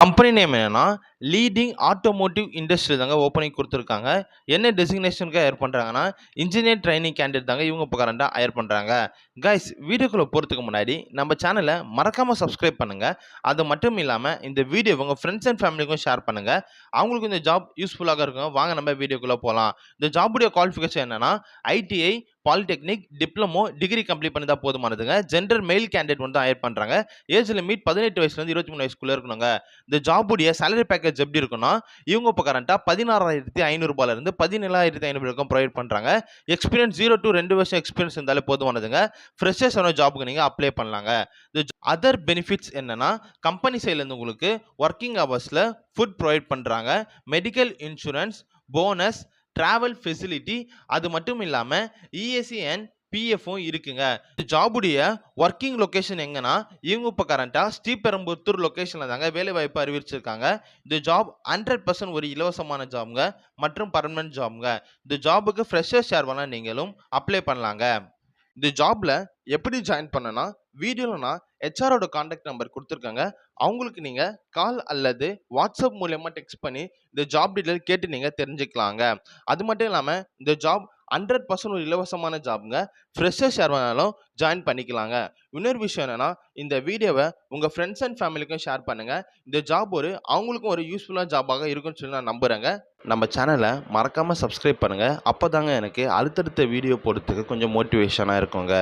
Company name என்னன்னா, leading automotive industry தாங்க opening குடுத்துருக்காங்க. என்ன டெசிக்னேஷனுக்கு ஹையர் பண்றாங்கன்னா, இன்ஜினியர் ட்ரெய்னிங் கேண்டிடேட் தாங்க இவங்க இப்ப கரண்ட்டா ஹையர் பண்றாங்க. கைஸ் வீடியோக்குள்ள போறதுக்கு முன்னாடி நம்ம சேனல மறக்காம சப்ஸ்கிரைப் பண்ணுங்க. அது மட்டும் இல்லாம இந்த வீடியோவ உங்க ஃபிரெண்ட்ஸ் அண்ட் ஃபேமிலிக்கும் ஷேர் பண்ணுங்க. அவங்களுக்கும் இந்த ஜாப் யூஸ்ஃபுல்லாக இருக்கும். வாங்க நம்ம வீடியோக்குள்ள போலாம். இந்த ஜாபுடைய குவாலிஃபிகேஷன் என்னன்னா, ITI, polytechnic, diploma, degree complete பண்ணியிருந்தா போதுமானதுங்க. ஜெண்டர் மெயில் கேண்டிடேட் வந்து ஹையர் பண்றாங்க. ஏஜ் லிமிட் 18 வயசுலேருந்து 23 வயசுக்குள்ள இருக்கணுங்க. இந்த ஜாபுடைய சேலரி பேக்கேஜ் எப்படி இருக்குன்னா, இவங்க இப்போ கரண்ட்டா ரூ. 16,500 இருந்து 17,500 வரைக்கும் ப்ரொவைட் பண்றாங்க. எக்ஸ்பீரியன்ஸ் 0 to 2 வருஷம் எக்ஸ்பீரியன்ஸ் இருந்தாலே போதுமானதுங்க. ஃப்ரெஷர்ஸ் ஆன ஜாப்க்கு நீங்க அப்ளை பண்ணலாங்க. அதர் பெனிஃபிட்ஸ் என்னன்னா, கம்பெனி சைட்ல இருந்து உங்களுக்கு வொர்க்கிங் ஹவர்ஸ்ல ஃபுட் ப்ரொவைட் பண்றாங்க. Medical insurance, bonus, travel facility, அது மட்டும் இல்லாம இஎஸ்சி அண்ட் பிஎஃப்பும் இருக்குங்க. ஜாபுடைய ஒர்க்கிங் லொகேஷன் எங்கன்னா, இவங்க இப்போ கரண்ட்டா ஸ்ரீபெரும்புத்தூர் லொகேஷன்ல தாங்க வேலை வாய்ப்பு அறிவிச்சிருக்காங்க. இந்த ஜாப் 100% ஒரு இலவசமான ஜாப்ங்க மற்றும் பர்மனன்ட் ஜாப்ங்க. இந்த ஜாபுக்கு ஃப்ரெஷர்ஸ் யார் வேணா நீங்களும் அப்ளை பண்ணலாங்க. இந்த ஜாப்ல எப்படி ஜாயின் பண்ணனா, வீடியோல நான் ஹெச்ஆரோட கான்டாக்ட் நம்பர் குடுத்துருக்கேங்க. அவங்களுக்கு நீங்க கால் அல்லது வாட்ஸ்அப் மூலியமா டெக்ஸ்ட் பண்ணி இந்த ஜாப் டீட்டெயில் கேட்டு நீங்க தெரிஞ்சுக்கலாங்க. அது மட்டும் இல்லாம இந்த ஜாப் 100% ஒரு இலவசமான ஜாப்ங்க. ஃப்ரெஷர்ஸ் யார் வேணாலும் ஜாயின் பண்ணிக்கலாங்க. இன்னொரு விஷயம் என்னன்னா, இந்த வீடியோவ உங்க ஃபிரெண்ட்ஸ் அண்ட் ஃபேமிலிக்கும் ஷேர் பண்ணுங்க. இந்த ஜாப் அவங்களுக்கும் ஒரு யூஸ்ஃபுல்லான ஜாபாக இருக்கும்னு சொல்லி நான் நம்புறேங்க. நம்ம சேனலை மறக்காமல் சப்ஸ்கிரைப் பண்ணுங்கள். அப்போ தாங்க எனக்கு அடுத்தடுத்த வீடியோ போடுறதுக்கு கொஞ்சம் மோட்டிவேஷனாக இருக்குங்க.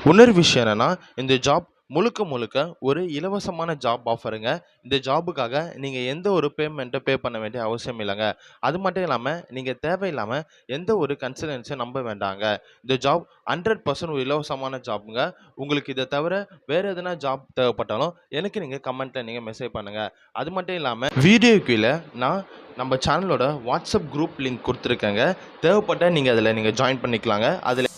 இன்னொரு விஷயம் என்னென்னா, இந்த ஜாப் முழுக்க முழுக்க ஒரு இலவசமான ஜாப் ஆஃபருங்க. இந்த ஜாபுக்காக நீங்கள் எந்த ஒரு பேமெண்ட்டை பே பண்ண வேண்டிய அவசியம் இல்லைங்க. அது மட்டும் இல்லாமல் நீங்கள் தேவையில்லாமல் எந்த ஒரு கன்சல்டன்சியும் நம்ப வேண்டாங்க. இந்த ஜாப் 100% ஒரு இலவசமான ஜாப்புங்க. உங்களுக்கு இதை தவிர வேறு எதனா ஜாப் தேவைப்பட்டாலும் எனக்கு நீங்கள் கமெண்ட்டில் நீங்கள் மெசேஜ் பண்ணுங்கள். அது மட்டும் இல்லாமல் வீடியோ கீழே நான் நம்ம சேனலோட வாட்ஸ்அப் குரூப் லிங்க் கொடுத்துருக்கேங்க. தேவைப்பட்டால் நீங்கள் அதில் ஜாயின் பண்ணிக்கலாங்க. அதில்